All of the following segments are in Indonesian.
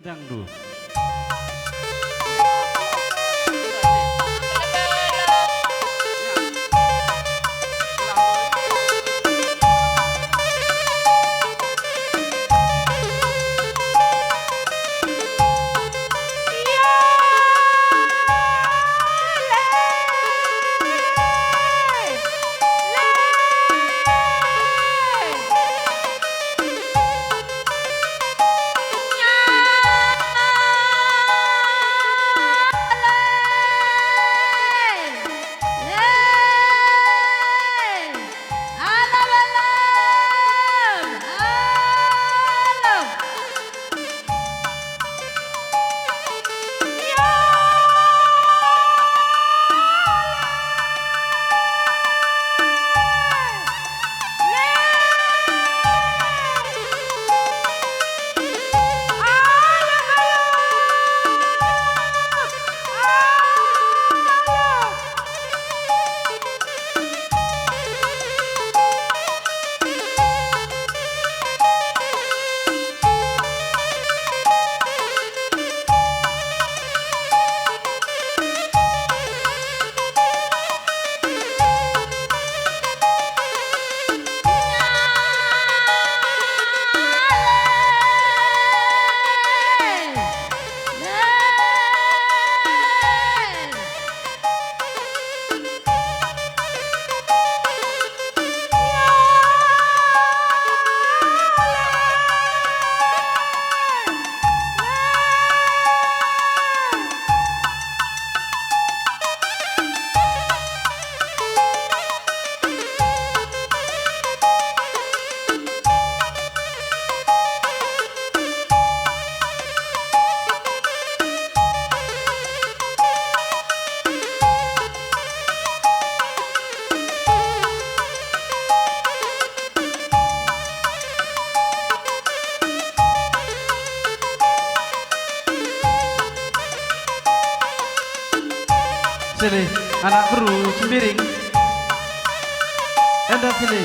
dangdut. Sini, anak beru, sembiring. Enda sini.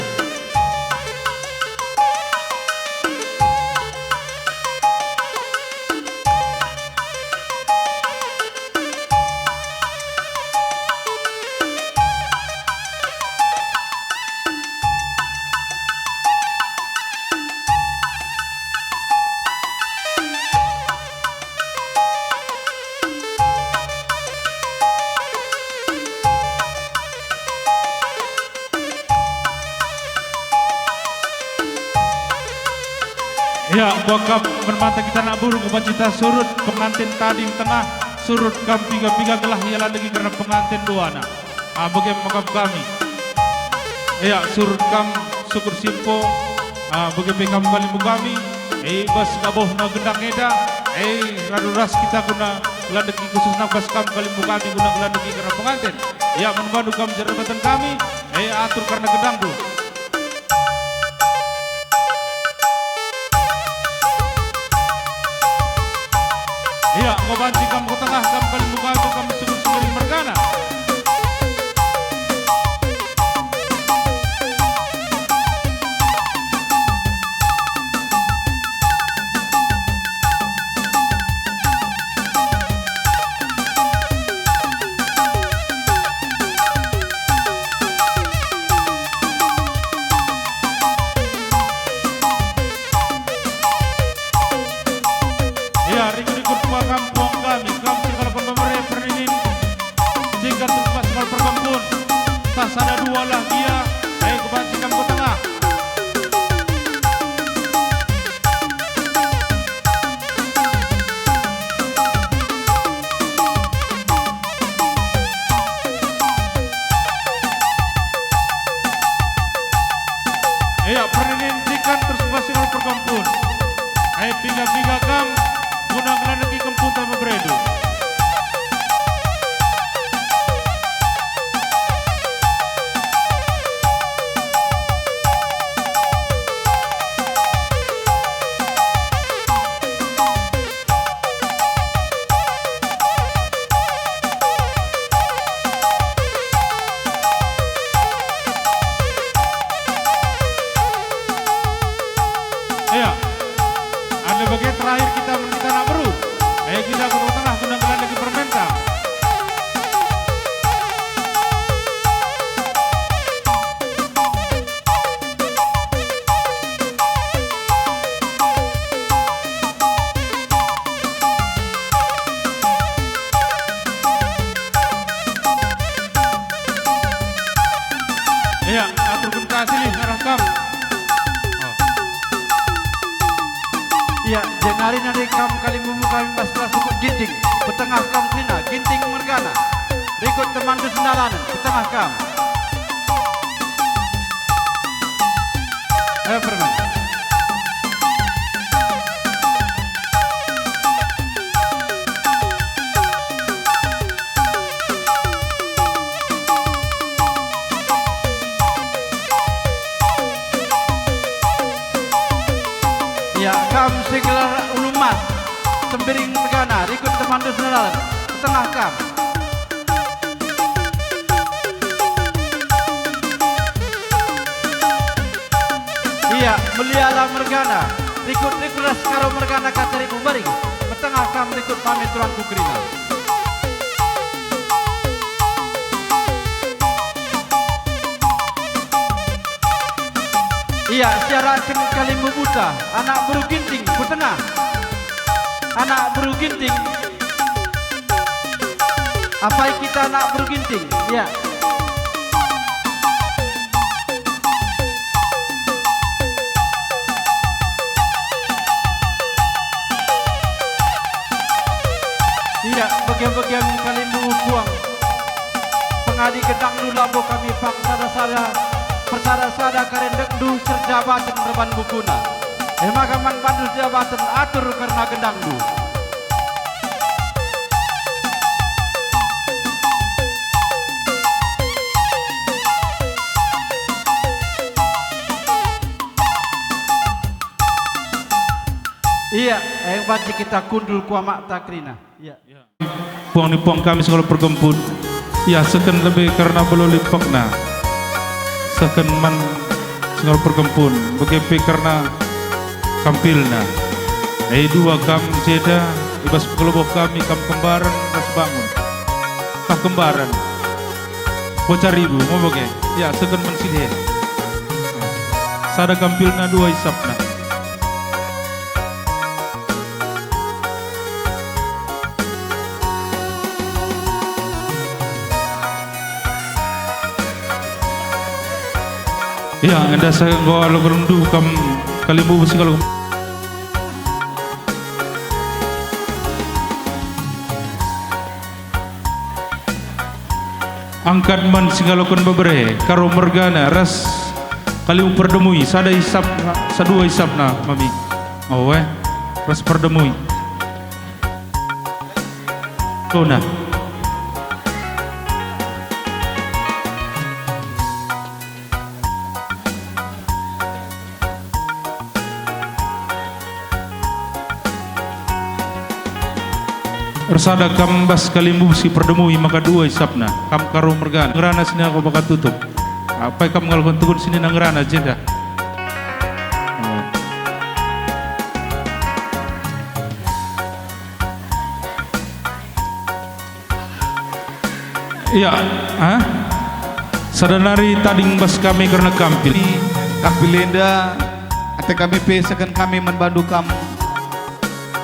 Ya, bokap bermata kita nak burung cita surut pengantin tadi tengah surut kam piga gelah ialah lagi karena pengantin dua anak. Bagaimana bokap kami? Ya, surut kam syukur simpo. Bagaimana kamu kali kami? Bas kaboh na gendang eda. Raduras kita guna gelandegi khusus na bas kam kali kami guna gelandegi karena pengantin. Ya, menbantu kam jabatan kami. Atur karena gendang tu. Iya, mau banci kamu ke tengah, kamu kali buka itu kamu syukur mergana. Iya, rikut-rikut kampung kami, kamu segala pemerintah perinin, jika tempat segala perkampun, tas ada dua lah dia, kebanci kamu ke tengah. Iya, perinin jika terus segala perkampun, pindah-pindah kamu. Gunakan lagi kempun tanpa beredu. kam Kalimbubu kami pasrah suku ginting, petengah kam Krina, ginting mergana. Berikut teman Dusendalanan, petengah kam. Ayo permen. Ya, kam Segelar Ulumas, Sembiring Mergana, berikut teman Dusendalanan, petengah kam. Iya, Muliala Mergana, berikut Rikulas Karo Mergana Kateri Bubaring, petengah kam berikut pamit Tuan Kukrina. Iya, Syaraken Kalimbubuta, anak buru ginting, petengah. Anak buru ginting. Apa kita anak buru ginting? Iya. Iya, bagian-bagian Kalimbubu buang. Pengadi gedang du labo kami paksada-sada persada-sada karendek du serjabatan reban bukuna. Emagaman pandu jabatan atur karena gedang du. Iya, yang baca kita kundul kuamak takrina. Iya. Puang ni puang kami sekolah pergempun. Ya, seken lebih karena belum lipakna. Seken man sekolah pergempun. Begitu karena kampilna. Dua kam jeda. Ibas kelompok kami kam kembaran ras bangun. Kah kembaran. Bocah ribu mau bagai. Ya, seken man silih. Sada kampilna dua isapna. Ya, anda saya bawa lo gerundu kam Kalimbubu sih kalau angkat man singalokon bebre karo mergana ras Kalimbubu perdemui sada isap sadua isap na mami oh ras perdemui tona Persada kam bas Kalimbubu si perdemui maka dua isapna kam karo mergana ngerana sini aku bakal tutup apa kam ngalokon tukun sini na ngerana jeda iya sadanari tading bas kami karena kampil Kampilenda ate kami pesakan kami membantu kamu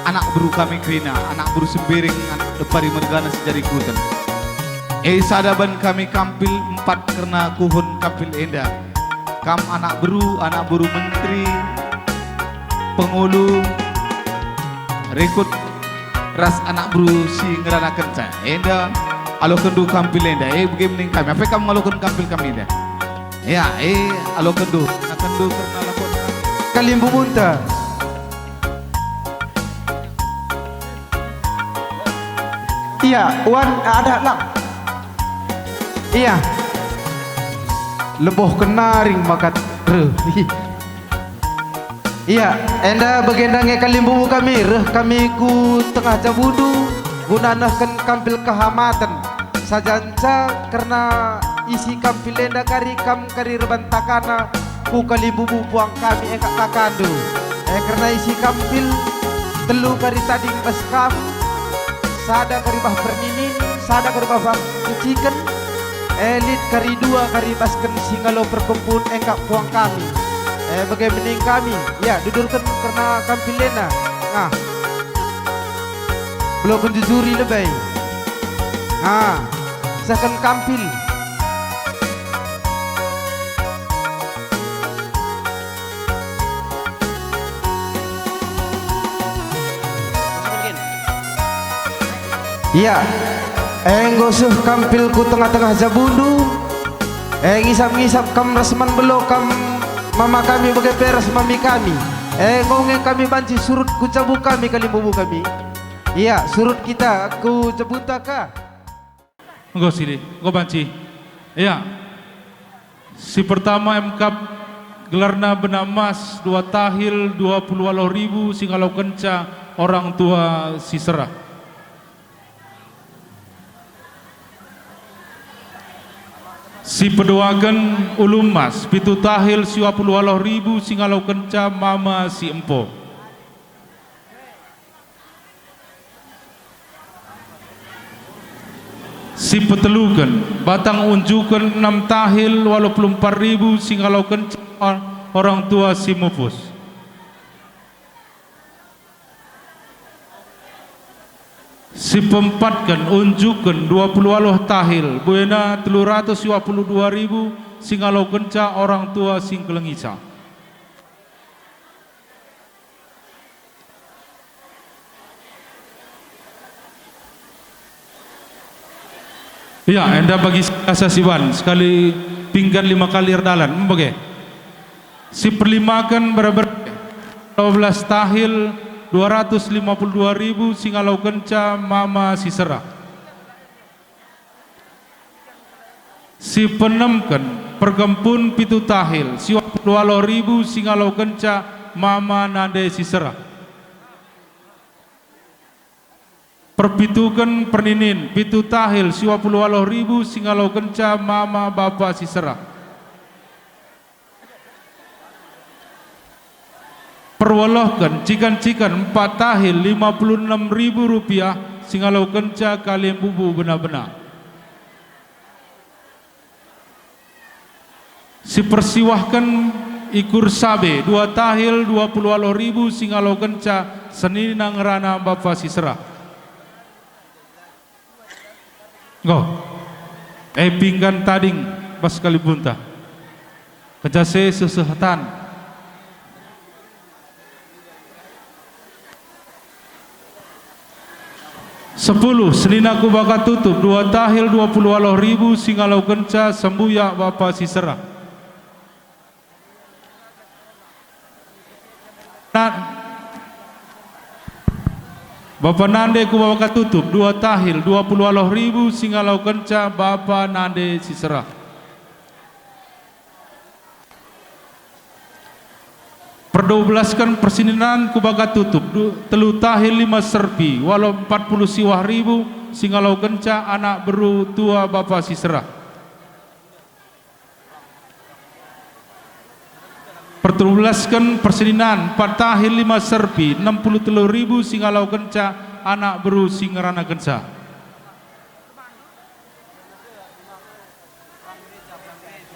anak buru kami Krina, anak buru Sembiring, anak depari mergana sejari kutan. Sadaban kami kampil 4 karena kuhun kampil enda. Kam anak buru menteri, pengulu, rekut ras anak buru si ngerana kenca. Enda alo kendu kampil enda. Bagaimana kami? Apa kamu ngalokan kampil kami enda? Ya, alo kendu. Nak kendu karena lakon Kalimbubu ta. Iya, Wan ada lang. Iya. Leboh kenaring makat reh. Iya, enda bagendangnya Kalimbubu kami reh kami ku tengah jabudu gunanakan kampil kehamatan sajanca karena isi kampil enda kari rebantakana ku Kalimbubu puang kami engkak kakandu. Karena isi kampil telu kari tading bas kam sada kari bah perninin, sada kari bah kucikan, elit kari dua kari basken singalo perkumpul engkak puang kami. Bagaimana kami? Ya, dudurkan karena kampilena. Nah, belum menjujuri lebih. Nah, sekan kampil. Iya, ngosuh kampilku tengah-tengah jabundu, ngisap-ngisap kam rasman belo kam mama kami bagai peras mami kami, ngongeng kami banci surut ku cabu kami kali bubu kami. Iya, surut kita ku cabutaka. Engko sini, engko banci. Iya. Si pertama MK gelarna benamas 2 tahil 20.000 singalau kenca orang tua si serah. Si pedoagen ulumas 7 tahil 20.000 singalau kenca mama si empo. Si petelukan batang unjukan 6 tahil 84.000 singalau kenca orang tua si mupus. Si pempatkan unjukan 20 tahil buena 322.000 singalau kenca orang tua sing kelengisa. Ya, anda bagi asa siwan sekali pinggan 5 kali erdalan, membagi. Si perlimakan berapa 12 tahil 252.000 singalau kenca mama si serah. Si penemkan pergempun 7 tahil 20.000 singalau kenca mama nande si serah. Perpitukan perninin 7 tahil 20.000 singalau kenca mama bapa si serah. Perwalohkan cikan-cikan 4 tahil 56.000 rupiah singalau kenca kalian bubu benar-benar. Si persiwahkan ikur sabe 2 tahil 20.000 singalau kenca senina ngerana bapa si serah. Go, pinggan tading pas kali bunta, kejase sesehatan. Sepuluh senina ku baka tutup 2 tahil 20.000 singalau kenca sembuya bapa si serah. Bapa nande ku baka tutup 2 tahil 20.000 singalau kenca bapa nande si serah. Perdoblaskan persininan ku baka tutup 3 tahil 5 serpi walau 40 siwah ribu singalau kenca anak beru tua bapa si serah. Pertublaskan persininan 4 tahil 5 serpi 63.000 singalau kenca anak beru singerana kenca.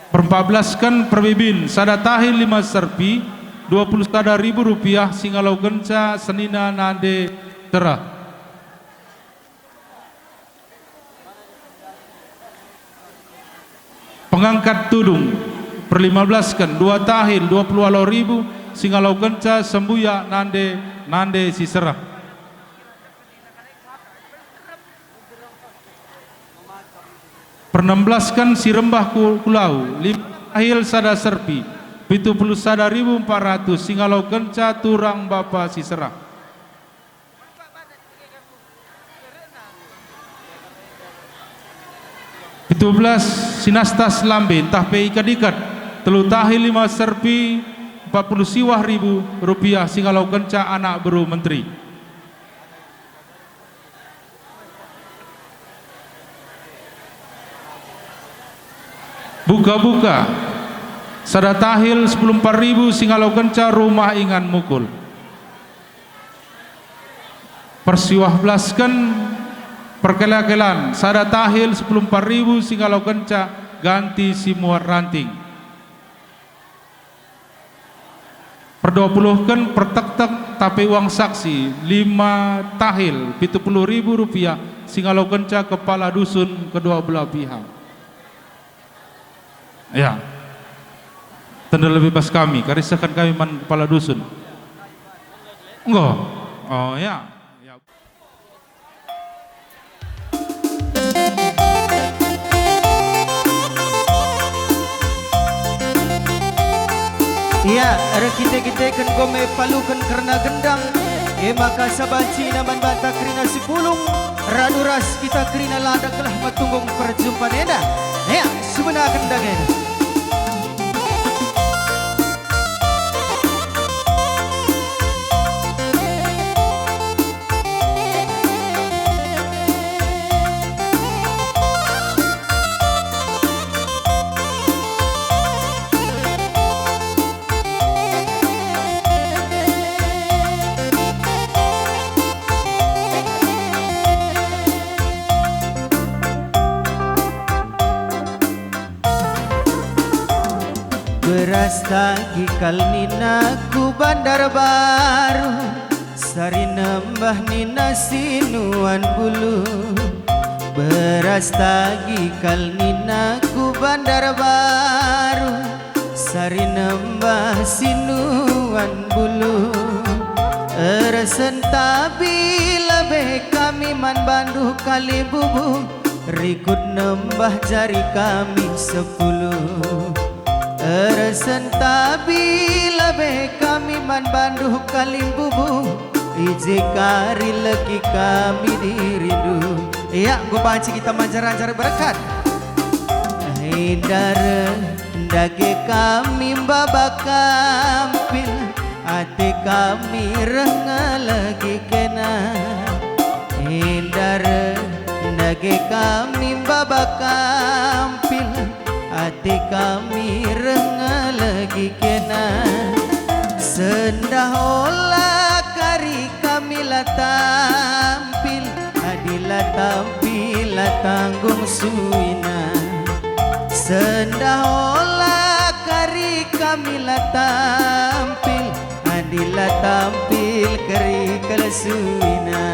Perpablaskan perbibin sada tahil 5 serpi 20 sada ribu rupiah singalau kenca senina nade terah. Pengangkat tudung perlimablaskan 2 tahil 20.000 singalau kenca sembuya nande si serah. Pernemblaskan si rembah kulau 5 tahil sada serpi 70 sada 1.400 singalau kenca turang bapa si serah. Itu belas sinastas lambe entah pe ikat-ikat 3 tahil 5 serpi 40 siwah ribu rupiah singalau kenca anak beru menteri. Buka-buka sada tahil 14.000 singalau kenca rumah ingan mukul. Persiwah belaskan perkela-kelan sada tahil 14.000 singalau kenca ganti si muat ranting. Perdopuluhkan pertek-tek tapi uang saksi 5 tahil 70.000 rupiah singalau kenca kepala dusun kedua belah pihak. Ya, tanda lebih pas kami karisakan kami man kepala dusun. Enggak, oh ya. Ya, kita kan gome palukan karena gendang. Maka sabanci naman bata krina sipulung. Raduras kita krina ladak telah matunggung perjumpaan eda. Ya, sebenar gendang eda. Beras tagi kal nina ku bandar baru, sari nembah nina sinuan bulu. Beras tagi kal nina ku bandar baru, sari nembah sinuan bulu. Eresen tabi lebih kami man bandu kali bubu, rikut nembah jari kami 10. Eresen tabi lebih kami man bandu kalim bubu, ije kari lagi kami dirindu. Ya, gua panci kita manjar-anjar berkat. Hindar dage kami babak kampil, ate kami renga lagi kena. Hindar dage kami babak kampil, hati kami renga lagi kena. Sendah olah kari kami lah tampil, adilah tampil lah tanggung suina. Sendah olah kari kami lah tampil, adilah tampil kari kalasuina.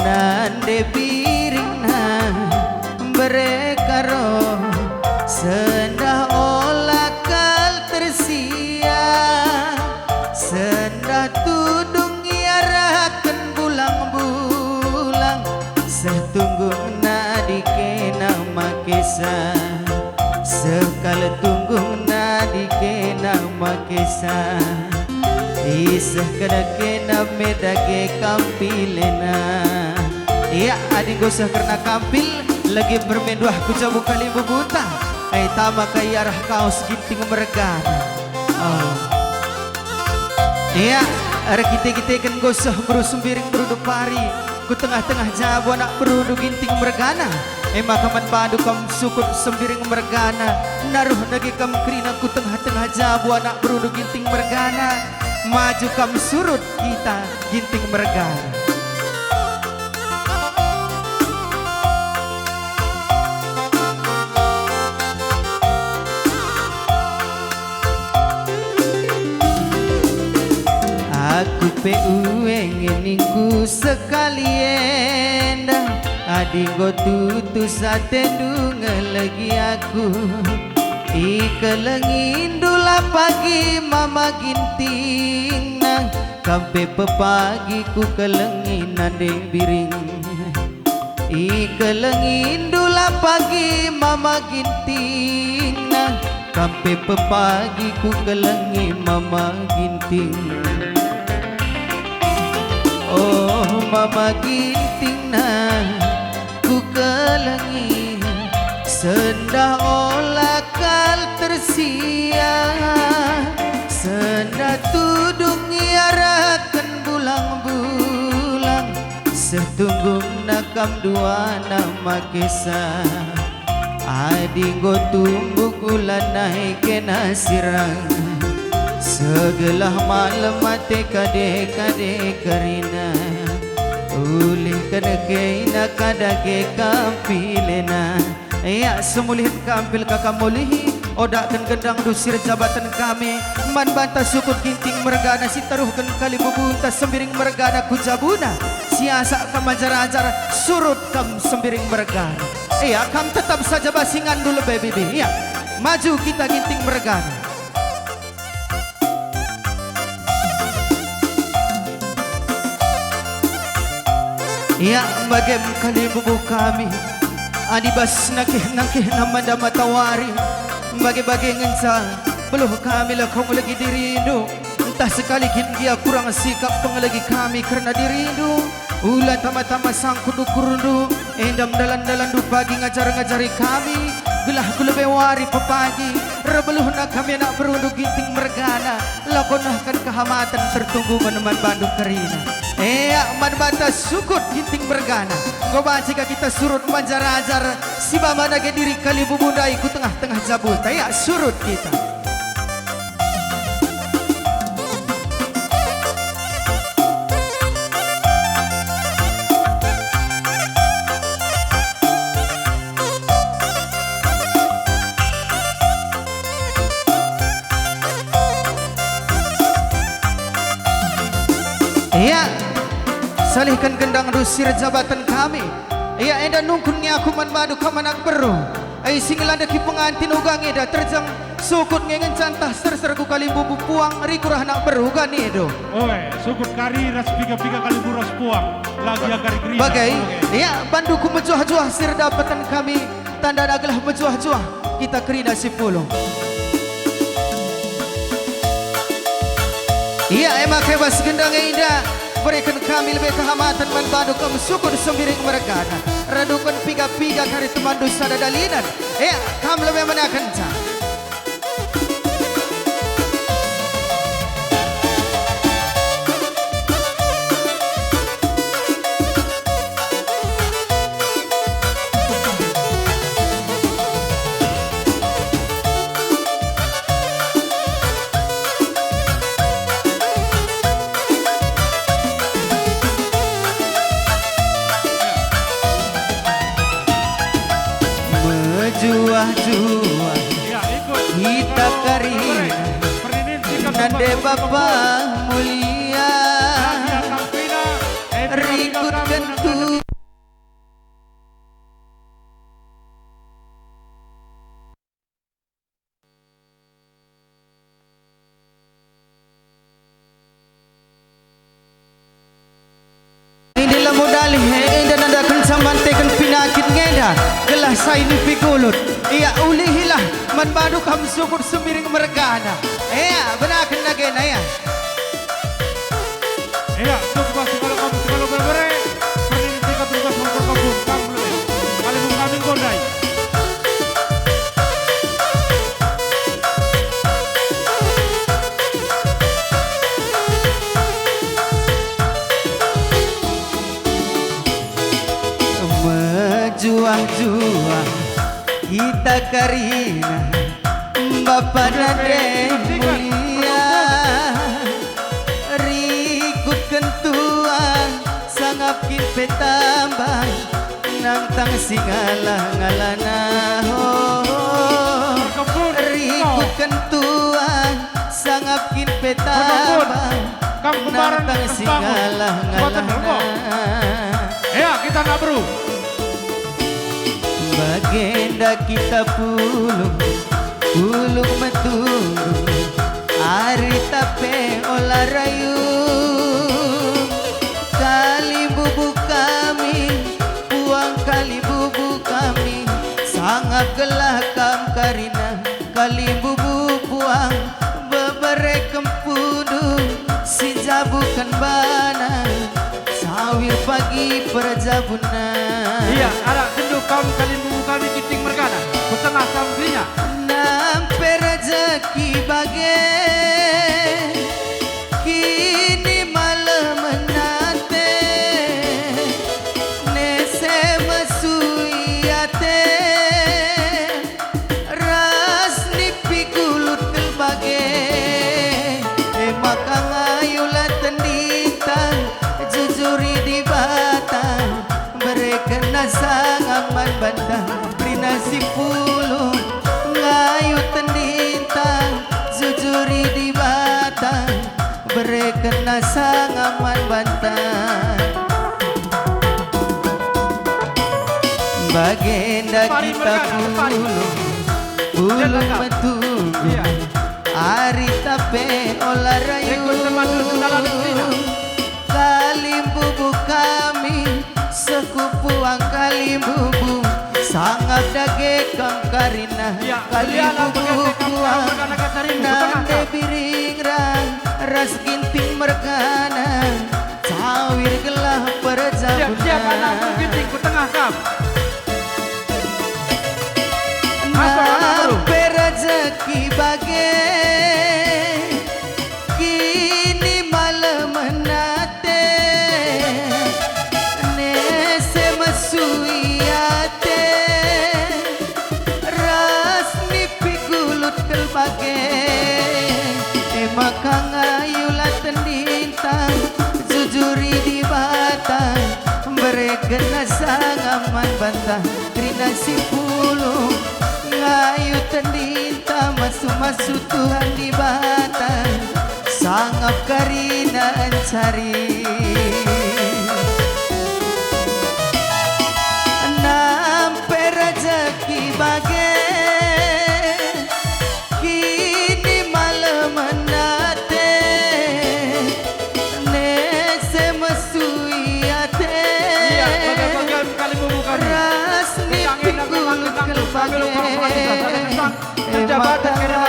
Nande piring mereka roh sendah olah kal tersia, sendah tudung iarakan bulang-bulang, setunggu nadike nama kisah, sekal tunggu nadike nama kisah. Isah kadake nama dage kampilena. Ya, adik gosah karena kampil lagi bermenduah ku jamu kali bubuta. Tama kay arah kaos ginting mergana. Oh. Ya, arah kita kan gosah berusum biring berudu pari. Ku tengah-tengah jabu anak berudu ginting mergana. Maka man padu kam sukut sembiring mergana. Naruh nagi kam krina ku tengah-tengah jabu anak berudu ginting mergana. Maju kam surut kita ginting mergana. Aku pengeningku sekalian adi go tutu satendung lagi aku ikelengin dula pagi mama ginting nang kampe pepagi ku kelengin ade biring ikelengin dula pagi mama ginting nang kampe pepagi ku kelengin mama ginting. Oh mama ginting na ku kelengi, sendah olah kal tersia, sendah tudung iarakan bulang-bulang, setunggung nakam dua nama kisah. Adi go tumbuh gula naik kena sirang, segelah malam mati kade-kade karina, ulih kadake kadake kampilena. Ya semulihin kampil kakamulihi, odakan gendang dusir jabatan kami, man bantah sukut ginting mergana, si taruhkan kali bubunta sembiring mergana kujabuna, siasa kam ajar-ajar surut kam sembiring mergana. Ya kam tetap saja basingan dulu baby. Ya maju kita ginting mergana. Ya bagem kali bubuh kami adibas nakih namanda matawari bagi-bagi ngensa beluh kami lah kau lagi dirindu. Entah sekali dia kurang sikap pengelagi kami karena dirindu. Ulah tama-tama sang kudu kurundu endam dalan-dalan du pagi ngajar-ngajari kami. Gelah kulebe wari pepagi rebeluh nak kami nak berundu ginting mergana. Lakonahkan kehamatan tertunggu meneman Bandung Kerina. Man bata sukut ginting bergana. Goba jika kita surut manjar-ajar si bama nage diri kali bubundai ku tengah-tengah jabul. Ya surut kita. Iya, salihkan gendang dusir jabatan kami. Iya, enda nungkunnya aku manbadu kamanak beru. Ay singlada ki pengantin ugang eda terjang sukut ngengen cantah ser-serku kali bubu puang rikurah nak beru kan edo. Oe, sukut kari ras piga-piga kali buras puang. Lagi agari gerina. Bagai, iya banduku menjuah-juah sir dapatan kami. Tanda adalah menjuah-juah kita kerina si puluh. Iya emak hebas gendang indah. Berikan kami lebih kehamatan manbadu kamu sukun sembiring meregana. Radukan piga-piga kari teman dosa dalinan. Ya kamu lebih menakan cah. Juah-juah Ya, ikut. kita karina nande bapa mulia rikut kentu. Inilah modal indah nanda kencang mantekan pinakit ngeda gelah saini pikulut. Iya ulihilah manbadu kam syukur semiring mergana. Iya benakan nagena ya. Iya, coba kalau kamu kalau berbere, ini tiga tugas untuk kamu lebih. Kali kami gondai. Juah-juah kita karina Bapak nade mulia rikut kentuan sangapkin petambang nantang singalah ngalana rikut kentuan sangapkin petambang nantang singalah ngalana. Ya kita nggak bro. Bagenda kita pulung metunggu ari tape olah rayu kali bubu kami puang kali bubu kami sangat gelakam karina kali bubu puang bebere kempudu si jabukan bana sawir pagi perjabuna. Iya, ada genduk kali bubu kami kiting mergana. Kutengah sambrinya. Nampe rezeki bagai kini malam menate nese mesuyate ras nipi kulut kelbagai makang ayulah tendintang jujuri di batang berekena sangaman bandang nasi puluh ngayu tendintang jujuri di batang berekena sangaman bantang bagenda kita puluh metunggu ari tape olah rayu kalimbubu kami sekupuang kalimbubu sangat dage kang karina kalibubu kuang nande biring rang ras ginting mergana cawir gelah Siap anak buru perjabuna ginting ku tengah kam. Masuk anak buru. nampe rezeki bage kini malam menate nese mesuyate ras nipi gulut kel bage makang ayulat tendintang jujuri di batang berekena sangaman bantah krina si puluh ngayu tendinta masu-masu Tuhan di batang sangap karina cari nampe rezeki bage kini malam menate nese mesuyate Bagian kali bumbu kami. ras nipi gulut kel Jabatan kena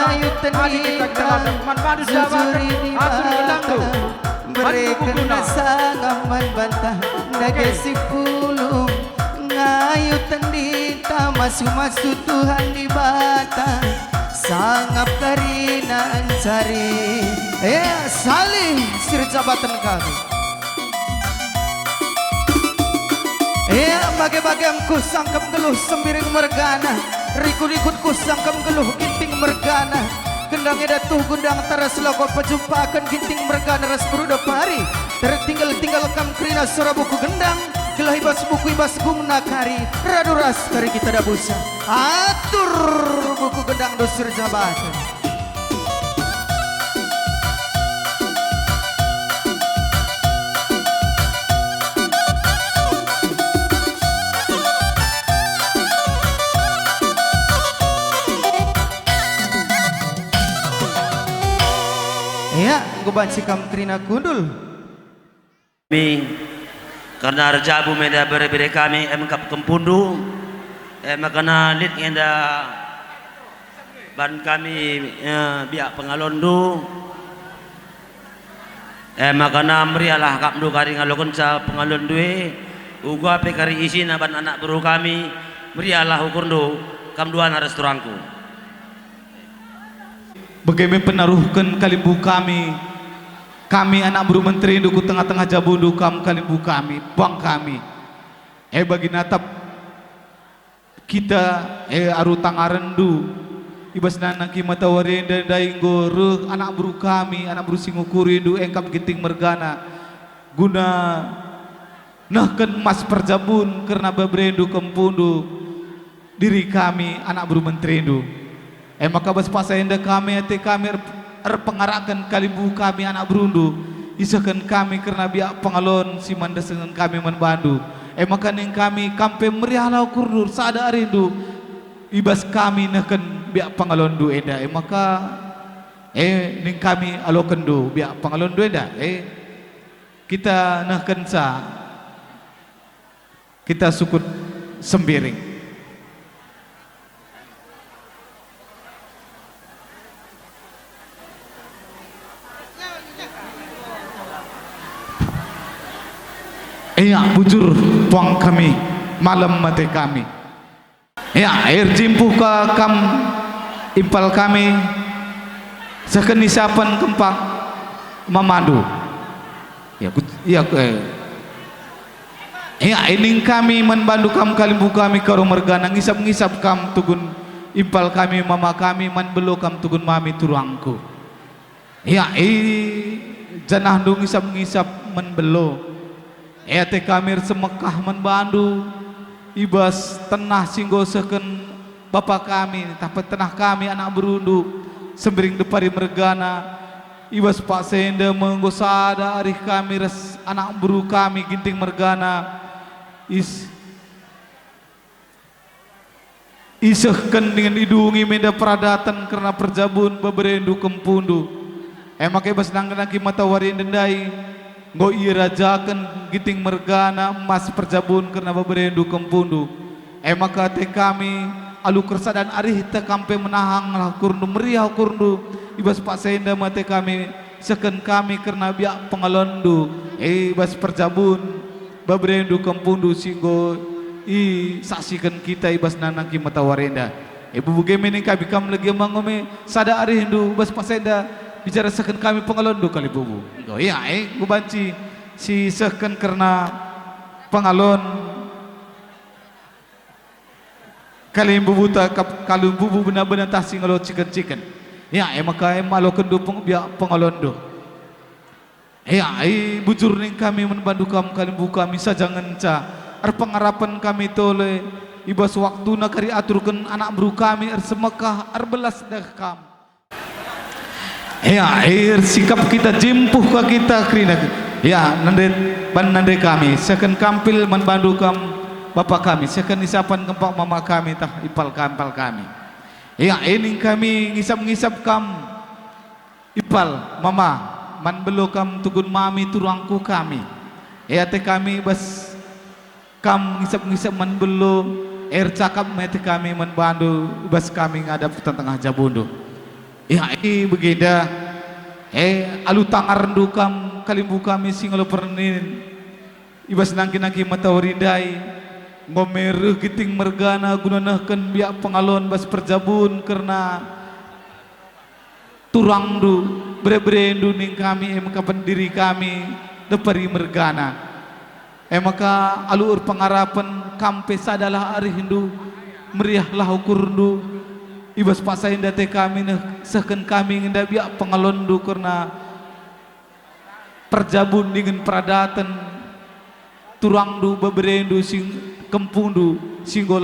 ayu tendita jujuri di batang berekena sangaman bantah nage si pulung ngayu tendita masu-masu Tuhan di batang sangap karina cari salih sir jabatan kami bagi-bagian ku sangkap geluh sembiring mergana rikut-ikut ku sangkap geluh ginting mergana gendang edatuh gundang taras loko pejumpakan ginting mergana ras beruda pari tertinggal-tinggal kam krina suara buku gendang gelah ibas buku ibas gumna kari radu ras kari kita dabusa atur buku gendang dosir jabatan ya guban sikam krina kundul Mi karena rejabu meda berbeda kami emkap kempundu makana lit ngenda ban kami biak pengalondu makana merialah kapdu kari ngalokon sa pengalondu uga pe kari isi na ban anak buru kami merialah ukurdu kamduan restoranku Bagaimana penaruhkan kalimbu kami anak buru menteri duku tengah-tengah jabundu kalimbu kami bang kami bagi natap kita aru tangarendu ibas nana ki mata warenda dainggo reuh anak buru kami anak buru singukurindu engkap ginting mergana guna nahkeun mas perjabun karena babrendu kempundu diri kami anak buru menteri indu maka bas pasenda kami ate kami pengarakan kalimbu kami anak berundu isakan kami karena biak pengalon si mandasengan kami menbandu maka ning kami kampe merialau kurdur sada arindu ibas kami nahkan biak pengalon du enda maka ning kami alokan du biak pengalon du enda kita nahkan sa kita sukut sembiring bujur puang kami malam mati kami air jimpuh ke kam impal kami sekenisapan kempang memandu ining kami menbandu kam kalimbu kami karo mergana ngisap-ngisap kam tugun impal kami mama kami man belo kam tugun mami turangku janah du ngisap-ngisap men belo ete kamir semekah menbandu ibas tenah singgo seken bapak kami tapi tenah kami anak berundu sembering depari mergana ibas pak senda menggosada arih kami res anak buru kami ginting mergana isehken dengan idungi menda peradatan karena perjabun beberendu kempundu makanya bas nangki mata warin dendai Ngo irajakan giting mergana emas perjabun karena beberendu kempundu maka te kami alu kersa dan arih te kampe menahang lah kurnu meriah kurnu ibas pak senda mate kami seken kami karena biak pengalondu ibas perjabun babrendu kempundu singgo saksikan kita ibas nanaki mata warenda ibu bagaimana kami kam lagi mangome sada arih hindu bas pak senda bicara seken kami pengalondu kali bubu iya gubanci si seken karena pengalon kali bubuta kalau bubu benar-benar tasing kalau chicken ya maka malo kendu biak pengalon do ya bujur ning kami menbantu kami buka misa jangan ca pengarapan kami tole ibas waktu nakari aturkan anak bru kami semekah belas dah kam ya sikap kita jempuh ke kita krina ya nande kami second kampil menbantu kami Bapak kami, sekan isapan kempak mama kami tah ipal kampal kami. Ya ini kami ngisap kam ipal mama man belo kam tugun mami turangku kami. Ya te kami bas kam ngisap man belo cakap mete kami man bandu bas kami ngadap tengah jabundo. Ya ini begeda alu tangar rendu kam kalimbu kami singalo pernin ibas nangki mata waridai ngomeruh giting mergana gunanakan biak pengalon bas perjabun karena turang du bre-brendu ning kami maka pendiri kami depari mergana maka alur pengarapan kampe sadalah ari hindu meriahlah ukurdu ibas pasain date kami seken kami nginda biak pengalon du karena perjabun dengan pradatan turang du beberendu sing kempundu singgo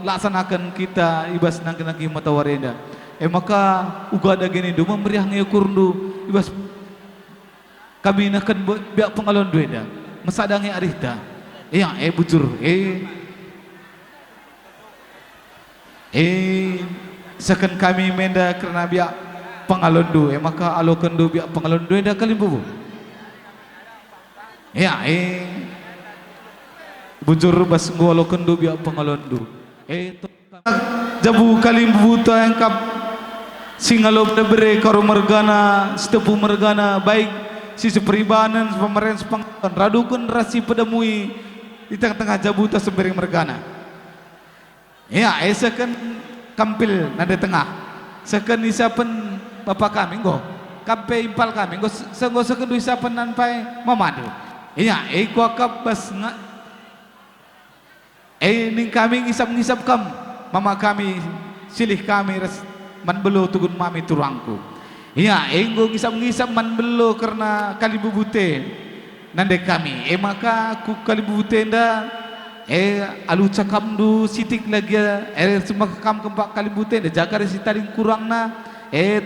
laksanakan kita ibas nangki mata warenda maka uga ada gini du memeriah ngeukurdu ibas kami nakan biak pengalon duenda masadangi arihta iya bujur sekan kami menda karena biak pengalon du maka alokan du biak pengalon duenda kalimbu iya bujur bas ngolo kendu biak pengalondu jabu kalimbu ta yang kap singalo bere karo mergana stepu mergana baik sisi peribanan pemerintah pangkat radukan rasi pedemui di tengah-tengah jabu ta sembering mergana ya sekan kampil nade tengah sekan isapan bapak kami go kampe impal kami go sekan du isapan nanpai mamadu iya kuakap bas ning kami ngisap kam mama kami silih kami man belo tugun mami turangku iya enggo ngisap man belo karena kali bubute nande kami maka ku kali bubute nda alu cakam du sitik lagi semua kam kempak kali bubute nda jaga resi taring kurang na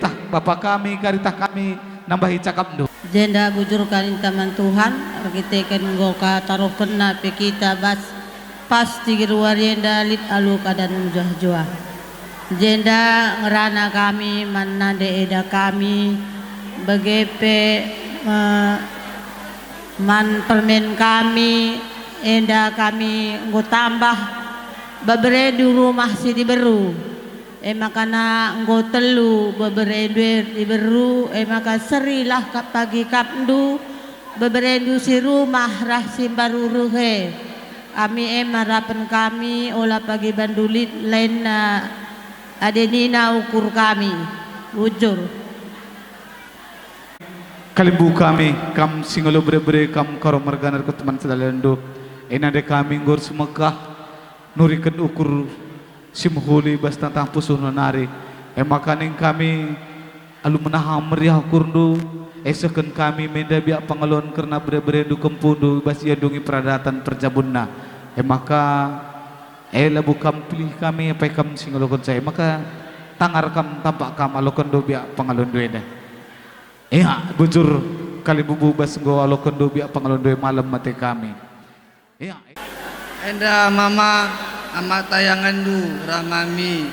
tah bapak kami karita kami nambahi cakam du jenda bujur kalin taman Tuhan kita kan go ka taruh kena pe kita pasti gerwarienda lit alu kadan jua jenda ngerana kami manade eda kami begepe man permen kami enda kami nggo tambah babere di rumah si diberu makana nggo telu babere diberu maka serilah pagi kapndu babere si rumah rah simbaru ruhe kami harapan kami olah pagi bandulit lain adenina ukur kami bujur kalimbu kami kam singolo bre kam karo merganar ko teman sedalendo enade kami ngor semekah nuriken ukur simhuli bas tantang pusuh nonari makaning kami alu menaham meriah kurdu eseken kami menda biak pangalon karena bre-brendu kempundu bas yandungi peradatan perjabunna maka labu kam pilih kami apa kam singolokon saya maka tangar kam tampak kam alokon do biak pangalon duenda bujur kali bubu bas nggo alokon do biak pangalon due malam mate kami enda mama amat tayangan du ramami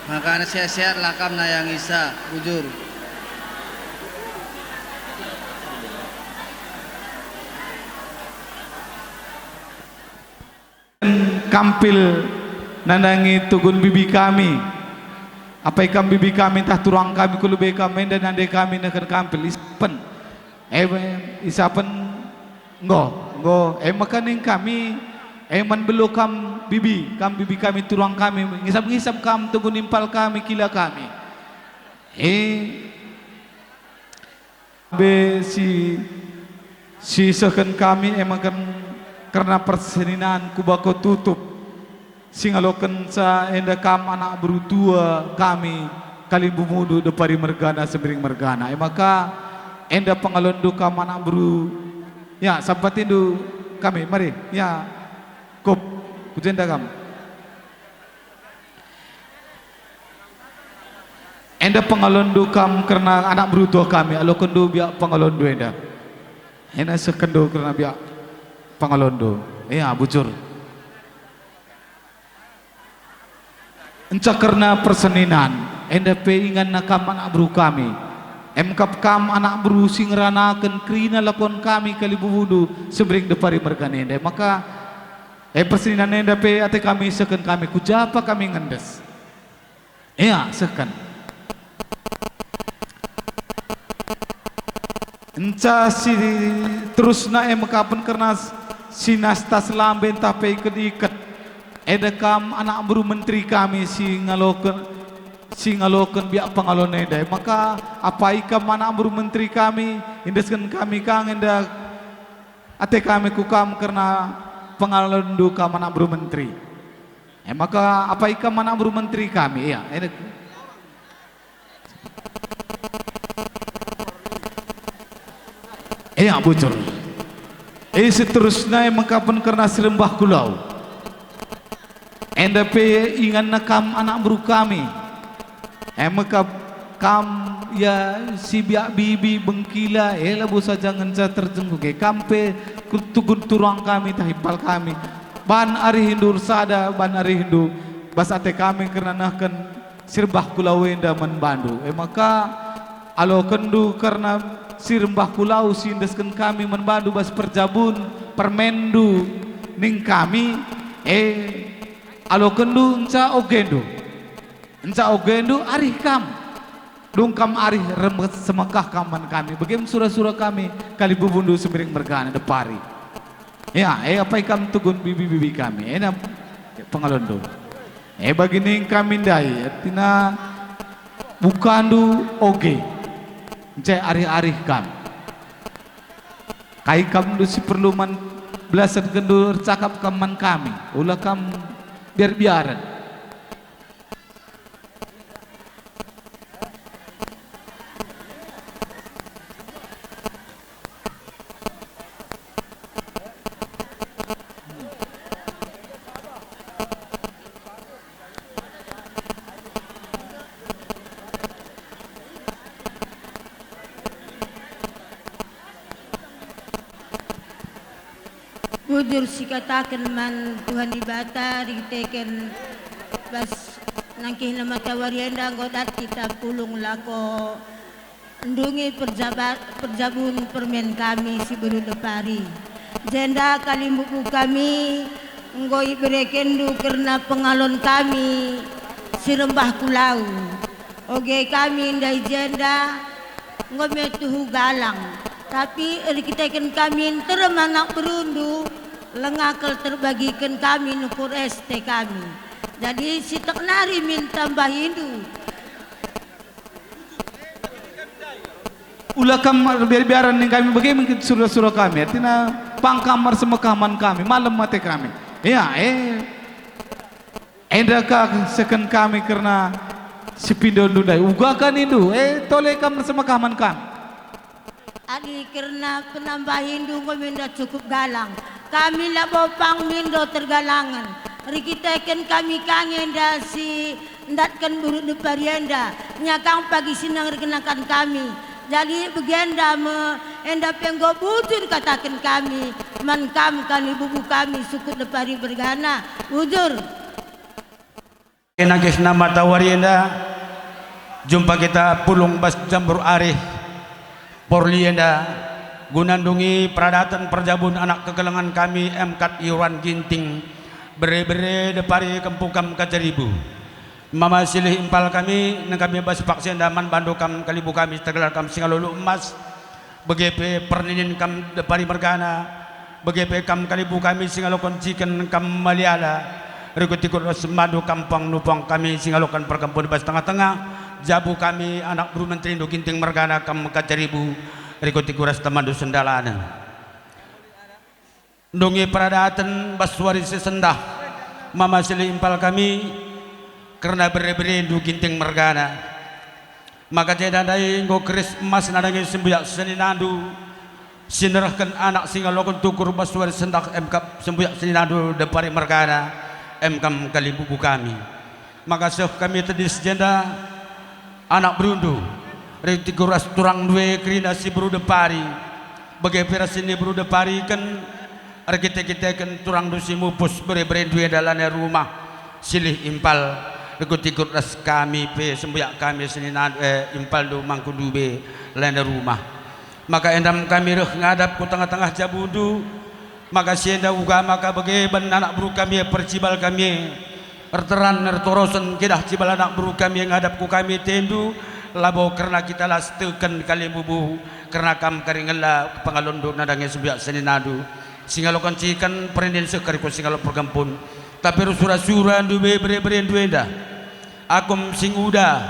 maka sehat-sehat lakam nayang isa bujur kampil nandangi tugun bibi kami apa ikam bibi kami tah turang kami kulube kami dan nande kami nekan kampil isapen isapen ngo makaning kami man belo kam bibi kami turang kami ngisap kam tugun impal kami kila kami be si seken kami makan karena perseninan kubako tutup singaloken sa enda kam anak berutua kami Kalimbu Mudu depari mergana sebering mergana maka enda pengalondu kam anak beru ya sampatindu kami mari ya kop kujenda kam enda pengalondu kam karena anak berutua kami alokendu biak pengalondu enda sekendo karena biak pengalondu ya bujur encak karena perseninan enda ingan nakam anak buru kami emkap kam anak buru sing ranaken krina lakon kami Kalimbu Mudu sebering depari mergana enda maka perseninan enda ate kami seken kami kujapa kami ngendes iya seken enca si terus na makapen karena sinasta selamben tapi iket edekam anak buru menteri kami si ngaloken biak pengalon eda maka apa ikam anak buru menteri kami indeskan kami kang enda ate kami kukam karena pengalon du kam anak buru menteri maka apa ikam anak buru menteri kami ya bocor seterusnya makapen karena serembah kulau enda pe ingan nakam anak buru kami maka kam ya si biak bibi bengkila labu saja ngenca terjenguk kampe tugun turang kami tahipal kami ban ari hindur sada ban ari hindu basate kami karena nahkan sirbah kulau enda menbandu maka alo kendu karena sirbah kulau sindeskan kami menbandu bas perjabun permendu ning kami alo kendu enca ogendu arih kam dungkam arih remet semekah kaman kami bagaimana surah-surah kami Kalimbu Mudu sebering mergana depari ya apa ikam tugun bibi-bibi kami pengalondo bagini kami dai artina bukandu oge enca arih-arih kam kai kam du si perluman belasan gendur cakap kaman kami ulah kam biar-biaran Bujur si katakan man Tuhan ibata riteken bas nangkih nama tawarienda ngodat kita pulung lako ndungi perjabun permen kami si beru depari jenda Kalimbu kami ngoi berekendu karena pengalon kami si rembah kulau oge kami ndai jenda ngome tuhu galang tapi rikiteken kami teremanak berundu lengakal terbagikan kami nukur ST kami jadi si teknari minta mbah Hindu ulah kamar biar-biaran nih kami bagaimana surah-surah kami artinya pangkamar semekaman kami malam mati kami ya endakah seken kami karena si pindon dudai ugakan itu toleh kamar semekaman kami adi karena penambah Hindu minda cukup galang kami labo pang mindo tergalangan rikiteken kami kangen dasi ndatkan buruk deparienda nyakang pagi sinang rekenakan kami jadi begenda enda penggo bujur katakan kami man kam kali bubu kami suku depari bergana bujur nagis nama tawarienda jumpa kita pulung bas jambur arih porlienda gunandungi peradatan perjabun anak kegelengan kami MKT Iwan Ginting bere-bere depari kempukam kajaribu mama silih impal kami nang kami bas paksen daman bandu kam kalibu kami tegelar kam singalulu emas begepe perninin kam depari mergana begepe kam kalibu kami singalokon ciken kam maliala rikutikut semadu kampang nupang kami singalokon perkampun bas tengah-tengah jabu kami anak buru menteri ginting mergana kam kajaribu rikutikuras temandu sendalanan Dungi peradatan baswari sesendah mama silih impal kami karena bere-bere ginting mergana maka jedadai nggo keris emas nadangi sembuyak seninandu sinerahkan anak singalokon tukur baswari sendak emkap sembuyak seninandu depari mergana emkam kalibubu kami maka sef kami tadi sejenda anak berundu retikuras turang dua kerina si buru depari bagai peras ini buru depari kan kita kan turang dusi mupus bere-bere dua dalamnya rumah silih impal ikut-ikut ras kami pe sembuyak kami seninan impal do mangku dube landa rumah maka endam kami reh ngadap ku tengah-tengah jabudu maka sienda uga maka bagai ban anak buru kami percibal kami erteran nertorosen kidah cibal anak buru kami ngadap ku kami tendu labo karena kita las tekan kali bubu karena kam karingela pangalondo nadangnya sembuyak seninadu singalo kancikan perindin sekari ko singalo pergampun tapi rusura-sura dube bere-bere duenda akum sing uda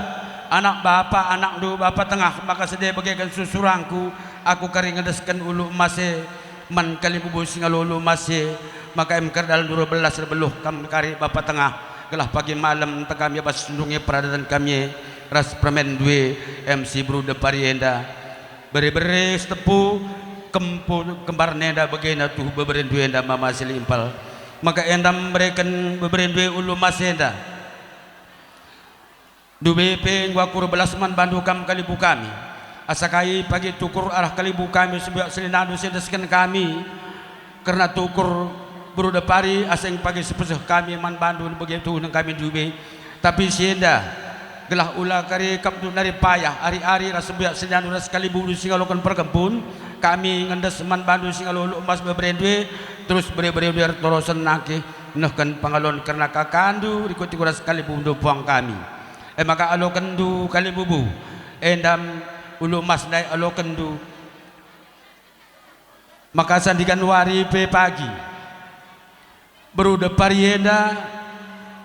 anak bapak anak du bapak tengah maka sedih bagaikan susurangku aku kari ngedeskan ulu emase man kali bubu singalo ulu emase maka emker dalam 12 rebeluh kam kari bapak tengah gelah pagi malam tekam ya bas sundungnya peradatan kami ras permen due MC bru de parienda bere-bere setepu kembar nenda bagena tuh beberen dua enda mama selimpal maka endam mereken beberen dua ulu masenda dua pe wakur belasman bandu kam kalibu kami asakai pagi tukur arah kalibu kami sebuah selinadu sedeskan kami karena tukur buru depari asing pagi sepesuh kami man bandu begitu nang kami dua tapi sienda gelah ulah kari kapdu nari payah ari-ari rasebuak selinadu ras kalibu singalokan perkempun kami ngendes man bandu singalulu emas beberendwe terus bere-bere torosan naki nahkan pangalon karena kakandu ikuti kuras kali bundu puang kami maka alo kendu kali bubu endam ulu emas dai alo kendu maka sandikan wari pe pagi beruda parienda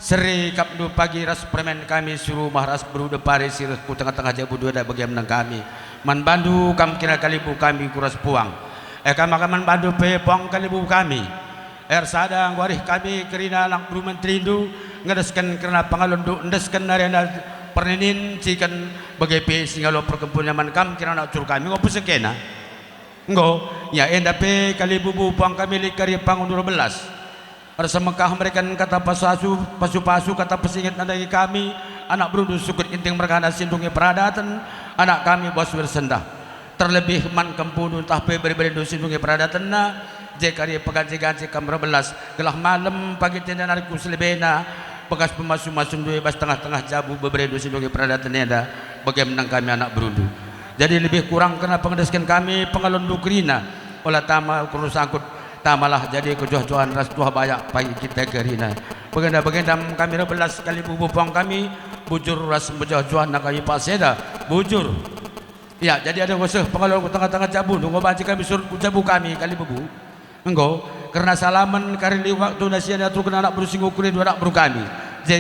seri kapdu pagi ras permen kami suruh mahras beruda pari sirah ku tengah-tengah jabu dua dah bagian menang kami man bandu kam kira kalibu kami kuras puang man bandu pe puang kalibu kami sadang warih kami kerina lang buru menteri du ngedeskan kerana pangalundu ndeskan narena perninin cikan bagai pe singalo perkebun man kam kira nak cur kami ngopo sekena nggo ya enda pe kalibu puang kami likari pangun 12 Rasa Mekah mereka kata pasu-pasu kata pesingit nadai kami anak berundu sukut inting mereka sindungi peradatan anak kami bos bersendah terlebih man kempudu entah pe beri-beri sindungi peradatan na jekari peganci-ganci kam 12 gelah malam pagi tenda nariku selebena bekas pemasu-masun dua bas tengah-tengah jabu beri sindungi peradatan ada bagaimana kami anak berundu jadi lebih kurang kena pengedeskan kami pengalon dukrina olah tama kurus angkut tamalah jadi kejoh-johan ras tuah banyak pagi kita kerina bagenda kami 12 kali bubupang kami bujur ras bejoh-johan nak kami paseda bujur ya jadi ada goseh pengalor tengah-tengah jabu nunggu baca kami suruh jabu kami kali bubu engkau karena salaman kari waktu nasihat tu kena anak berusingu kulit dua anak beru kami jadi